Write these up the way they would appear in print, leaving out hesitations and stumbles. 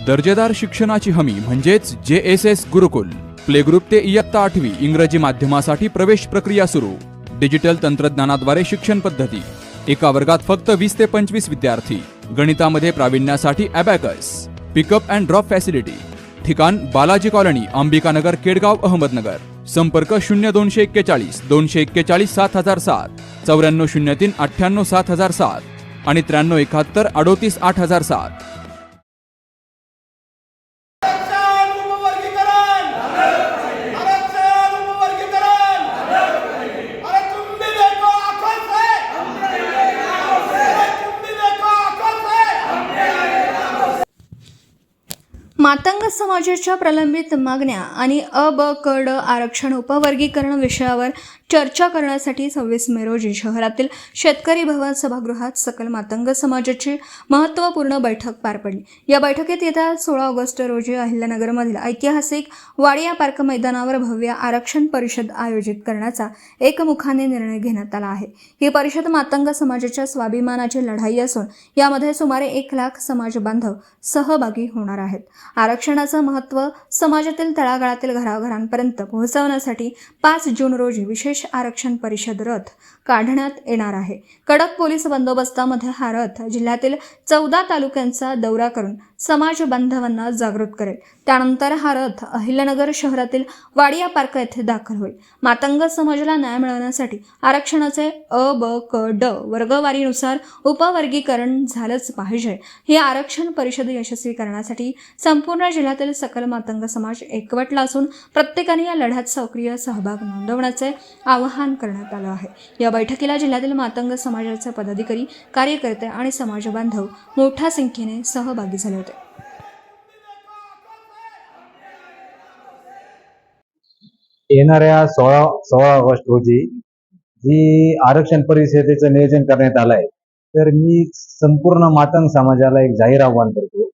दर्जेदार शिक्षणाची हमी म्हणजेच JSS गुरुकुल. प्ले ग्रुप ते इयत्ता 8वी इंग्रजी माध्यमासाठी प्रवेश प्रक्रिया सुरू. डिजिटल तंत्रज्ञानाद्वारे शिक्षण पद्धती. एका वर्गात फक्त 20 ते 25 विद्यार्थी. गणितामध्ये प्रावीण्यासाठी abacus. Pickup and drop facility. ठिकाण बालाजी कॉलनी, अंबिकानगर, केडगाव, अहमदनगर. संपर्क 0241 241 7007, 9403 98 7007 आणि 9371 38 8007. मातंग समाजाच्या प्रलंबित मागण्या आणि अ, ब, क, ड आरक्षण उपवर्गीकरण विषयावर चर्चा करण्यासाठी 26 मे रोजी शहरातील शेतकरी भवन सभागृहात सकल मातंग समाजाची महत्त्वपूर्ण बैठक पार पडली. या बैठकीत येत्या 16 ऑगस्ट रोजी अहिल्यानगरमधील ऐतिहासिक वाडिया पार्क मैदानावर भव्य आरक्षण परिषद आयोजित करण्याचा एकमुखाने निर्णय घेण्यात आला आहे. ही परिषद मातंग समाजाच्या स्वाभिमानाची लढाई असून यामध्ये सुमारे 1 लाख समाज बांधव सहभागी होणार आहेत. आरक्षणाचं महत्त्व समाजातील तळागाळातील घराघरांपर्यंत पोहोचवण्यासाठी 5 जून रोजी विशेष आरक्षण परिषद रथ काढण्यात येणार आहे. कडक पोलीस बंदोबस्तामध्ये हा रथ जिल्ह्यातील 14 तालुक्यांचा दौरा करून समाज बांधवांना जागृत करेल. त्यानंतर हा रथ अहिल्यानगर शहरातील वाडिया पार्क येथे दाखल होईल. मातंग समाजाला न्याय मिळवण्यासाठी आरक्षणाचे अ, ब, क, ड वर्गवारीनुसार उपवर्गीकरण झालंच पाहिजे. ही आरक्षण परिषद यशस्वी करण्यासाठी संपूर्ण जिल्ह्यातील सकल मातंग समाज एकवटला असून प्रत्येकाने या लढ्यात सक्रिय सहभाग नोंदवण्याचे आवाहन करण्यात आलं आहे. या बैठकीला जिल्ह्यातील मातंग समाजाचे पदाधिकारी, कार्यकर्ते आणि समाज बांधव मोठ्या संख्येने सहभागी झाले होते. येणाऱ्या 16 ऑगस्ट रोजी जी आरक्षण परिषदेचं नियोजन करण्यात आलंय, तर मी संपूर्ण मातंग समाजाला एक जाहीर आव्हान करतो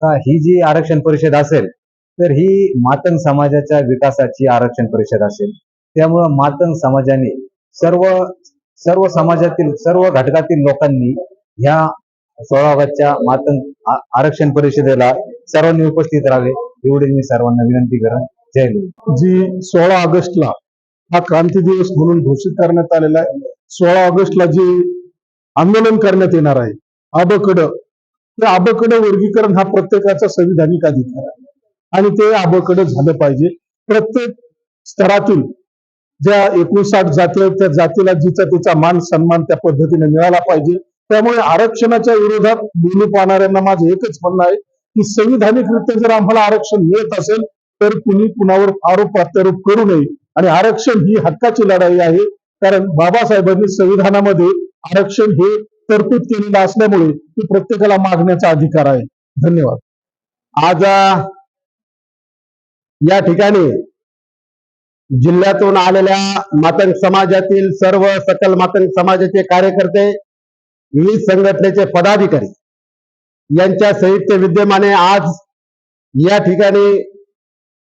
का ही जी आरक्षण परिषद असेल तर ही मातंग समाजाच्या विकासाची आरक्षण परिषद असेल. त्यामुळं मातंग समाजाने सर्व समाजातील सर्व घटकातील लोकांनी ह्या 16 ऑगस्टच्या मातंग आरक्षण परिषदेला सर्वांनी उपस्थित राहावे एवढी मी सर्वांना विनंती करेन. जय हिंद. जी 16 ऑगस्टला हा क्रांती दिवस म्हणून घोषित करण्यात आलेला आहे. 16 ऑगस्टला जे आंदोलन करण्यात येणार आहे आबकड, ते आबकड वर्गीकरण हा प्रत्येकाचा संविधानिक अधिकार आहे आणि ते आबकड झालं पाहिजे. प्रत्येक स्तरातून ज्या 59 जाती आहेत त्या जातीला जिचा तिचा मान सन्मान त्या पद्धतीने मिळाला पाहिजे. त्यामुळे आरक्षणाच्या विरोधात बोलू पाहणाऱ्यांना माझं एकच म्हणणं आहे की संविधानिकरित्या जर आम्हाला आरक्षण मिळत असेल तर कुणी कुणावर आरोप प्रत्यारोप करू नये आणि आरक्षण ही हक्काची लढाई आहे. कारण बाबासाहेबांनी संविधानामध्ये आरक्षण हे तरतूद केलेलं असल्यामुळे ती प्रत्येकाला मागण्याचा अधिकार आहे. धन्यवाद. आज या ठिकाणी जिल्ह्यातून आलेल्या मातंग समाजातील सर्व सकल मातंग समाजाचे कार्यकर्ते, विविध संघटनेचे पदाधिकारी यांच्या संयुक्त विद्यमाने आज या ठिकाणी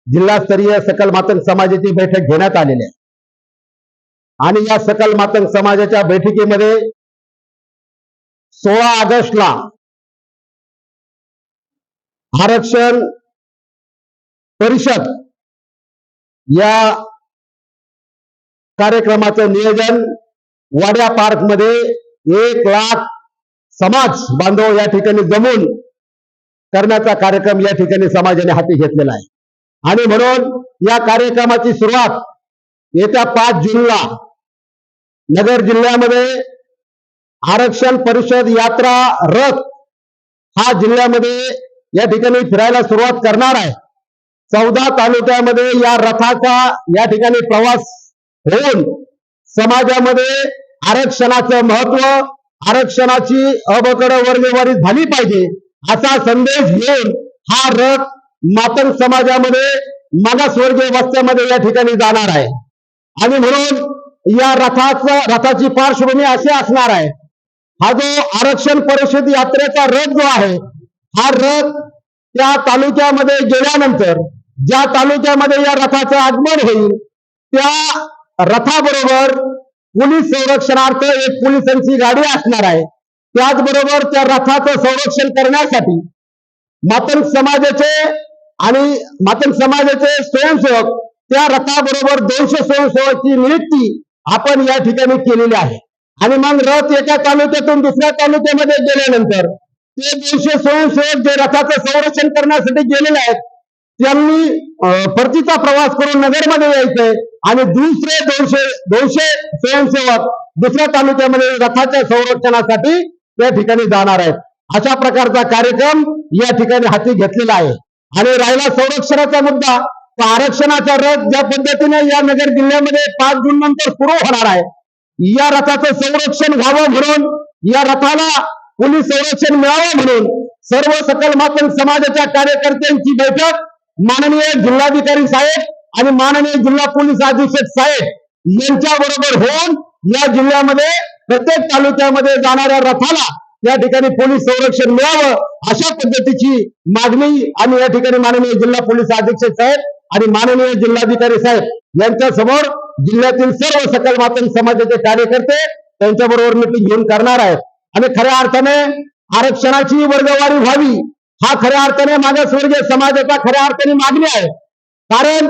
जिल्हास्तरीय सकल मातंग समाजाची बैठक घेण्यात आलेली आहे आणि या सकल मातंग समाजाच्या बैठकीमध्ये 16 ऑगस्टला आरक्षण परिषद या कार्यक्रमाचं नियोजन वाडिया पार्क मध्ये 1 लाख समाज बांधव या ठिकाणी जमून करण्याचा कार्यक्रम या ठिकाणी समाजाने हाती घेतलेला आहे आणि म्हणून या कार्यक्रमाची सुरुवात येत्या 5 जूनला नगर जिल्ह्यामध्ये आरक्षण परिषद यात्रा रथ हा जिल्ह्यामध्ये या ठिकाणी फिरायला सुरुवात करणार आहे. 14 तालुक्यामध्ये या रथाचा या ठिकाणी प्रवास होऊन समाजामध्ये आरक्षणाचं महत्व, आरक्षणाची अबकड वर्गवारी झाली पाहिजे असा संदेश घेऊन हा रथ मातंग समाजामध्ये मागासवर्गीय वस्त्यामध्ये या ठिकाणी जाणार आहे आणि म्हणून या रथाची पार्श्वभूमी अशी असणार आहे. हा जो आरक्षण परिषद यात्रेचा रथ जो आहे हा रथ त्या तालुक्यामध्ये गेल्यानंतर ज्या तालुक्यामध्ये या रथाचं आगमन होईल त्या रथाबरोबर पोलीस संरक्षणार्थ एक पोलिसांची गाडी असणार आहे. त्याचबरोबर त्या रथाचं संरक्षण करण्यासाठी मातंग समाजाचे आणि मातंग समाजाचे स्वयंसेवक त्या रथाबरोबर 200 स्वयंसेवकाची नियुक्ती आपण या ठिकाणी केलेली आहे. आणि मग रथ एका तालुक्यातून दुसऱ्या तालुक्यामध्ये गेल्यानंतर ते 200 स्वयंसेवक जे रथाचं संरक्षण करण्यासाठी गेलेले आहेत त्यांनी परतीचा प्रवास करून नगरमध्ये यायचंय आणि दुसरे 200 स्वयंसेवक दुसऱ्या तालुक्यामध्ये रथाच्या संरक्षणासाठी त्या ठिकाणी जाणार आहेत. अशा प्रकारचा कार्यक्रम या ठिकाणी हाती घेतलेला आहे. आणि राहिला संरक्षणाचा मुद्दा, तर आरक्षणाचा रथ ज्या पद्धतीने या नगर जिल्ह्यामध्ये 5 जून नंतर सुरू होणार आहे, या रथाचं संरक्षण व्हावं म्हणून, या रथाला पोलीस संरक्षण मिळावं म्हणून सर्व सकल मातंग समाजाच्या कार्यकर्त्यांची बैठक माननीय जिल्हाधिकारी साहेब आणि माननीय जिल्हा पोलीस अधीक्षक साहेब यांच्या बरोबर होऊन या जिल्ह्यामध्ये प्रत्येक तालुक्यामध्ये जाणाऱ्या रथाला या ठिकाणी पोलीस संरक्षण मिळावं अशा पद्धतीची मागणी आम्ही या ठिकाणी माननीय जिल्हा पोलीस अधीक्षक साहेब आणि माननीय जिल्हाधिकारी साहेब यांच्या समोर जिल्ह्यातील सर्व सकल मातंग समाजाचे कार्यकर्ते त्यांच्याबरोबर मिटिंग घेऊन करणार आहेत. आणि खऱ्या अर्थाने आरक्षणाची वर्गवारी व्हावी हा खऱ्या अर्थाने मागासवर्गीय समाजाचा खऱ्या अर्थाने मागणी आहे. कारण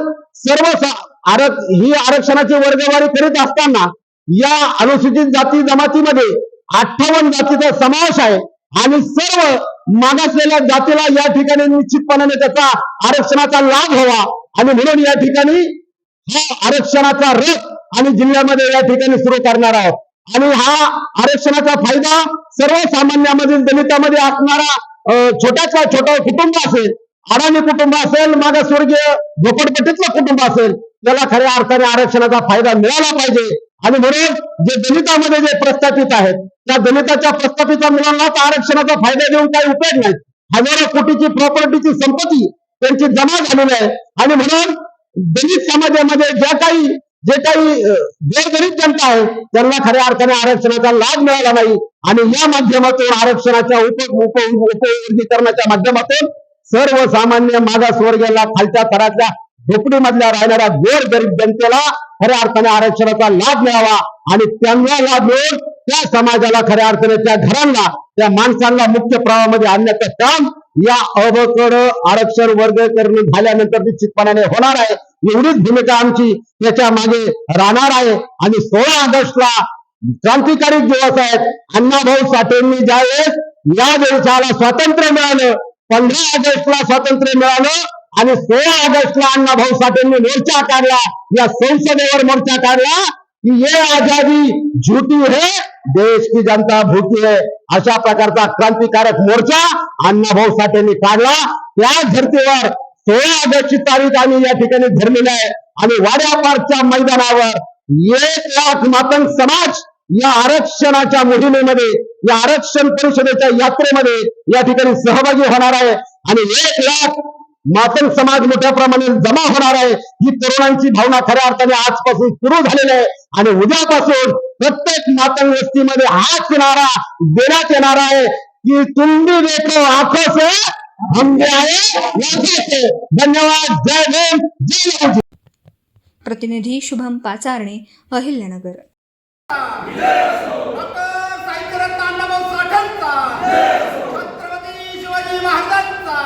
ही आरक्षणाची वर्गवारी करीत असताना या अनुसूचित जाती जमातीमध्ये 58 जातीचा समावेश आहे आणि सर्व मागासलेल्या जातीला या ठिकाणी निश्चितपणाने त्याचा आरक्षणाचा लाभ व्हावा आणि म्हणून या ठिकाणी हा आरक्षणाचा रथ आणि जिल्ह्यामध्ये या ठिकाणी सुरू करणार आहोत. आणि हा आरक्षणाचा फायदा सर्वसामान्यामधील दलितामध्ये असणारा छोट्यातला छोटा कुटुंब असेल, अडाणी कुटुंब असेल, मागासवर्गीय झोपडपट्टीतलं कुटुंब असेल, त्याला खऱ्या अर्थाने आरक्षणाचा फायदा मिळाला पाहिजे. आणि म्हणून जे दलितामध्ये जे प्रस्थापित आहेत त्या दलिताच्या प्रस्थापित मुलांना आरक्षणाचा फायदा देऊन काही उपयोग नाही. हजारो कोटीची प्रॉपर्टीची संपत्ती त्यांची जमा झालेली आहे. आणि म्हणून दलित समाजामध्ये जे काही गोरगरीब जनता आहे त्यांना खऱ्या अर्थाने आरक्षणाचा लाभ मिळाला नाही. आणि या माध्यमातून आरक्षणाच्या उपवर्गीकरणाच्या माध्यमातून सर्वसामान्य मागासवर्गीयाला खालच्या थरातल्या झोपडीमधल्या राहणाऱ्या गोरगरीब जनतेला खऱ्या अर्थाने आरक्षणाचा लाभ मिळावा आणि त्यांना लाभ मिळून त्या समाजाला खऱ्या अर्थाने त्या घरांना त्या माणसांना मुख्य प्रवाहामध्ये आणण्याचं काम या अबकड आरक्षण वर्गीकरण झाल्यानंतर निश्चितपणाने होणार आहे. एवढीच भूमिका आमची त्याच्या मागे राहणार आहे. आणि 16 ऑगस्टला क्रांतिकारी दिवस आहेत. अण्णाभाऊ साठेंनी ज्यावेळेस या देशाला स्वातंत्र्य मिळालं, 15 ऑगस्टला स्वातंत्र्य मिळालं आणि 16 ऑगस्टला अण्णाभाऊ साठेंनी मोर्चा काढला, या संसदेवर मोर्चा काढला की ये आजादी झूठी है, देश की जनता भूखी है. अशा प्रकारचा क्रांतिकारक मोर्चा अण्णाभाऊ साठेंनी काढला. त्या धर्तीवर 16 ऑगस्टची तारीख आम्ही या ठिकाणी धरलेली आहे. आणि वाड्या पार्कच्या मैदानावर 1 लाख मातंग समाज या आरक्षणाच्या मोहिमेमध्ये, या आरक्षण परिषदेच्या यात्रेमध्ये या ठिकाणी सहभागी होणार आहे. आणि 1 लाख मातंग समाज मोठ्या प्रमाणात जमा होणार आहे. ही तरुणांची भावना खऱ्या अर्थाने आजपासून सुरू झालेली आहे. आणि उद्यापासून प्रत्येक मातंग वस्तीमध्ये हाच नारा देण्यात येणार आहे की तुम भी देखो आंखों से, हम भी आए आंखों से. धन्यवाद. जय भीम, जय रामजी. प्रतिनिधी शुभम पाचारणे, अहिल्यानगर. साहित्यरत्न अण्णाभाऊ साठेंचा, छत्रपती शिवाजी महाराजांचा.